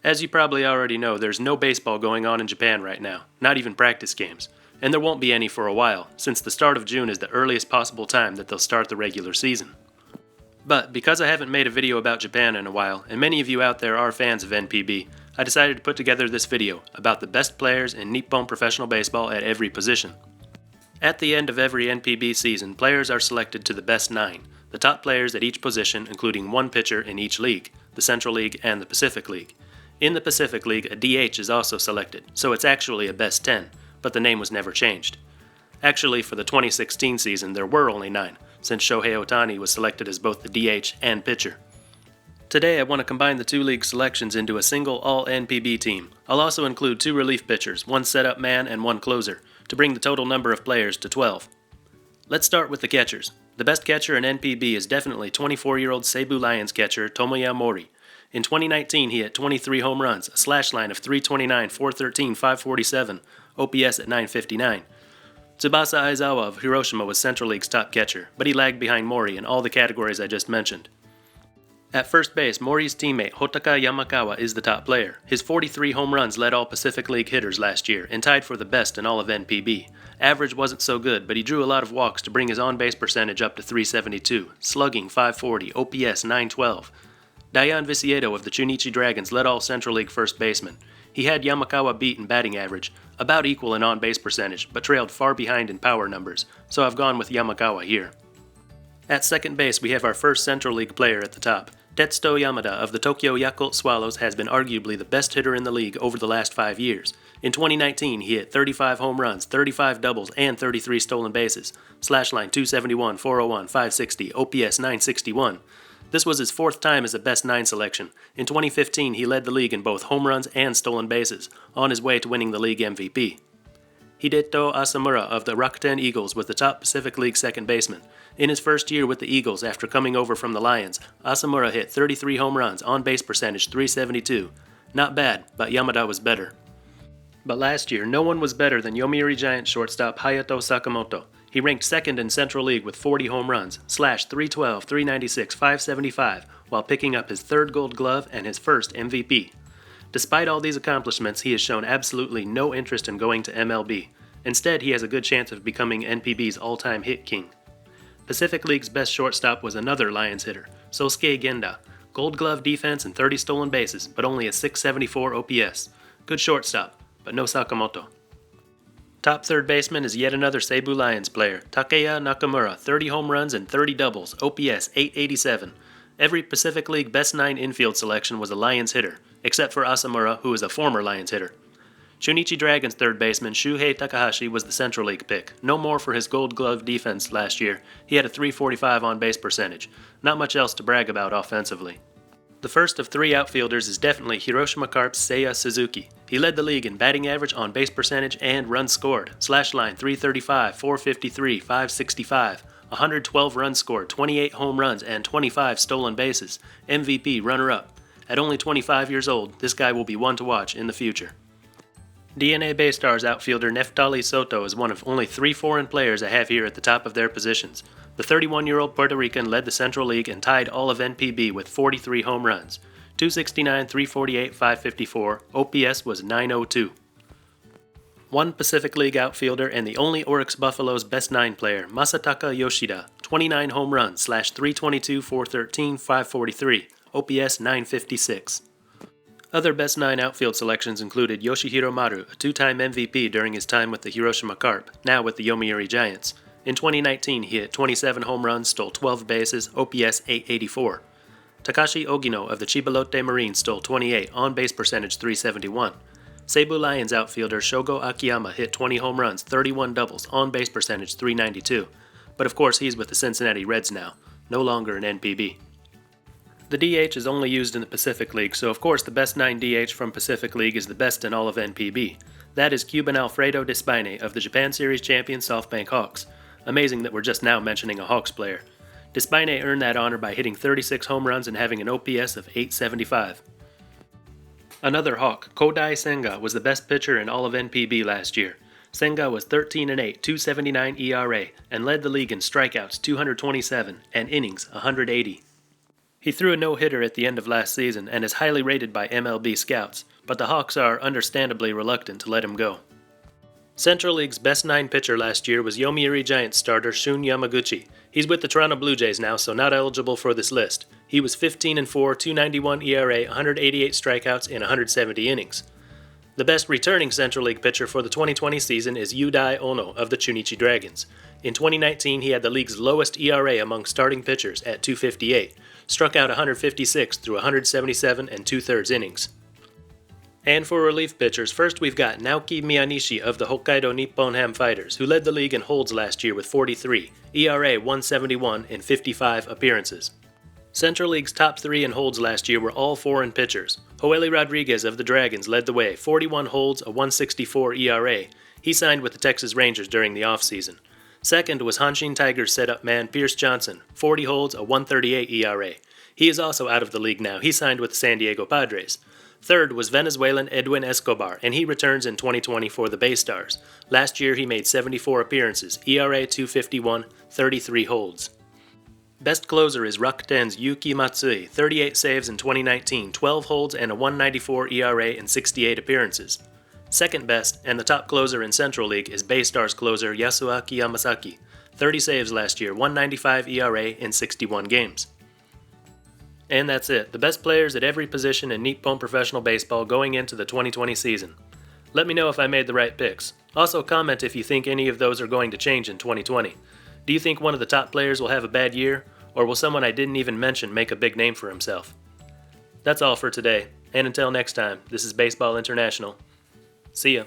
As you probably already know, there's no baseball going on in Japan right now, not even practice games, and there won't be any for a while, since the start of June is the earliest possible time that they'll start the regular season. But because I haven't made a video about Japan in a while, and many of you out there are fans of NPB, I decided to put together this video about the best players in Nippon professional baseball at every position. At the end of every NPB season, players are selected to the best 9, the top players at each position including one pitcher in each league, the Central League and the Pacific League. In the Pacific League, a DH is also selected, so it's actually a best 10, but the name was never changed. Actually, for the 2016 season, there were only 9, since Shohei Ohtani was selected as both the DH and pitcher. Today, I want to combine the two league selections into a single all-NPB team. I'll also include 2 relief pitchers, 1 setup man and 1 closer, to bring the total number of players to 12. Let's start with the catchers. The best catcher in NPB is definitely 24-year-old Seibu Lions catcher Tomoya Mori. In 2019, he hit 23 home runs, a slash line of 329, 413, 547, OPS at 959. Tsubasa Aizawa of Hiroshima was Central League's top catcher, but he lagged behind Mori in all the categories I just mentioned. At first base, Mori's teammate Hotaka Yamakawa is the top player. His 43 home runs led all Pacific League hitters last year and tied for the best in all of NPB. Average wasn't so good, but he drew a lot of walks to bring his on-base percentage up to 372, slugging 540, OPS 912. Dayan Viciedo of the Chunichi Dragons led all Central League first basemen. He had Yamakawa beat in batting average, about equal in on-base percentage, but trailed far behind in power numbers, so I've gone with Yamakawa here. At second base, we have our first Central League player at the top. Tetsuto Yamada of the Tokyo Yakult Swallows has been arguably the best hitter in the league over the last 5 years. In 2019, he hit 35 home runs, 35 doubles, and 33 stolen bases. Slash line 271, 401, 560, OPS 961. This was his 4th time as a best 9 selection. In 2015, he led the league in both home runs and stolen bases, on his way to winning the league MVP. Hideto Asamura of the Rakuten Eagles was the top Pacific League second baseman. In his first year with the Eagles after coming over from the Lions, Asamura hit 33 home runs, on-base percentage 372. Not bad, but Yamada was better. But last year, no one was better than Yomiuri Giants shortstop Hayato Sakamoto. He ranked second in Central League with 40 home runs, slash 312, 396, 575, while picking up his 3rd Gold Glove and his 1st MVP. Despite all these accomplishments, he has shown absolutely no interest in going to MLB. Instead, he has a good chance of becoming NPB's all-time hit king. Pacific League's best shortstop was another Lions hitter, Sosuke Genda. Gold Glove defense and 30 stolen bases, but only a 674 OPS. Good shortstop, but no Sakamoto. Top third baseman is yet another Seibu Lions player, Takeya Nakamura, 30 home runs and 30 doubles, OPS 887. Every Pacific League best 9 infield selection was a Lions hitter, except for Asamura, who is a former Lions hitter. Chunichi Dragons third baseman Shuhei Takahashi was the Central League pick. No more for his Gold Glove defense last year. He had a 345 on-base percentage. Not much else to brag about offensively. The first of 3 outfielders is definitely Hiroshima Carp's Seiya Suzuki. He led the league in batting average, on-base percentage, and runs scored. Slash line 335, 453, 565. 112 runs scored, 28 home runs, and 25 stolen bases. MVP runner-up. At only 25 years old, this guy will be one to watch in the future. DNA Baystars outfielder Neftali Soto is one of only 3 foreign players I have here at the top of their positions. The 31-year-old Puerto Rican led the Central League and tied all of NPB with 43 home runs. 269, 348, 554, OPS was 902. One Pacific League outfielder and the only Oryx Buffalo's best 9 player, Masataka Yoshida, 29 home runs, slash 322, 413, 543, OPS 956. Other best 9 outfield selections included Yoshihiro Maru, a 2-time MVP during his time with the Hiroshima Carp, now with the Yomiuri Giants. In 2019, he hit 27 home runs, stole 12 bases, OPS 884. Takashi Ogino of the Chibalote Marines stole 28, on-base percentage 371. Seibu Lions outfielder Shogo Akiyama hit 20 home runs, 31 doubles, on-base percentage 392. But of course he's with the Cincinnati Reds now, no longer an NPB. The DH is only used in the Pacific League, so of course the best 9 DH from Pacific League is the best in all of NPB. That is Cuban Alfredo Despaigne of the Japan Series champion SoftBank Hawks. Amazing that we're just now mentioning a Hawks player. Despaigne earned that honor by hitting 36 home runs and having an OPS of 875. Another Hawk, Kodai Senga, was the best pitcher in all of NPB last year. Senga was 13-8, 279 ERA, and led the league in strikeouts 227 and innings 180. He threw a no-hitter at the end of last season and is highly rated by MLB scouts, but the Hawks are understandably reluctant to let him go. Central League's best 9 pitcher last year was Yomiuri Giants starter Shun Yamaguchi. He's with the Toronto Blue Jays now, so not eligible for this list. He was 15-4, 291 ERA, 188 strikeouts in 170 innings. The best returning Central League pitcher for the 2020 season is Yudai Ono of the Chunichi Dragons. In 2019, he had the league's lowest ERA among starting pitchers at 258, struck out 156 through 177 and 2/3 innings. And for relief pitchers, first we've got Naoki Miyanishi of the Hokkaido Nippon Ham Fighters, who led the league in holds last year with 43, ERA 171 in 55 appearances. Central League's top 3 in holds last year were all foreign pitchers. Joely Rodriguez of the Dragons led the way, 41 holds, a 164 ERA. He signed with the Texas Rangers during the offseason. Second was Hanshin Tigers setup man Pierce Johnson, 40 holds, a 138 ERA. He is also out of the league now. He signed with the San Diego Padres. Third was Venezuelan Edwin Escobar, and he returns in 2020 for the Bay Stars. Last year he made 74 appearances, ERA 251, 33 holds. Best closer is Rakuten's Yuki Matsui, 38 saves in 2019, 12 holds and a 194 ERA in 68 appearances. Second best, and the top closer in Central League, is Bay Stars closer Yasuaki Yamasaki, 30 saves last year, 195 ERA in 61 games. And that's it, the best players at every position in Nippon professional baseball going into the 2020 season. Let me know if I made the right picks. Also comment if you think any of those are going to change in 2020. Do you think one of the top players will have a bad year, or will someone I didn't even mention make a big name for himself? That's all for today, and until next time, this is Baseball International. See ya.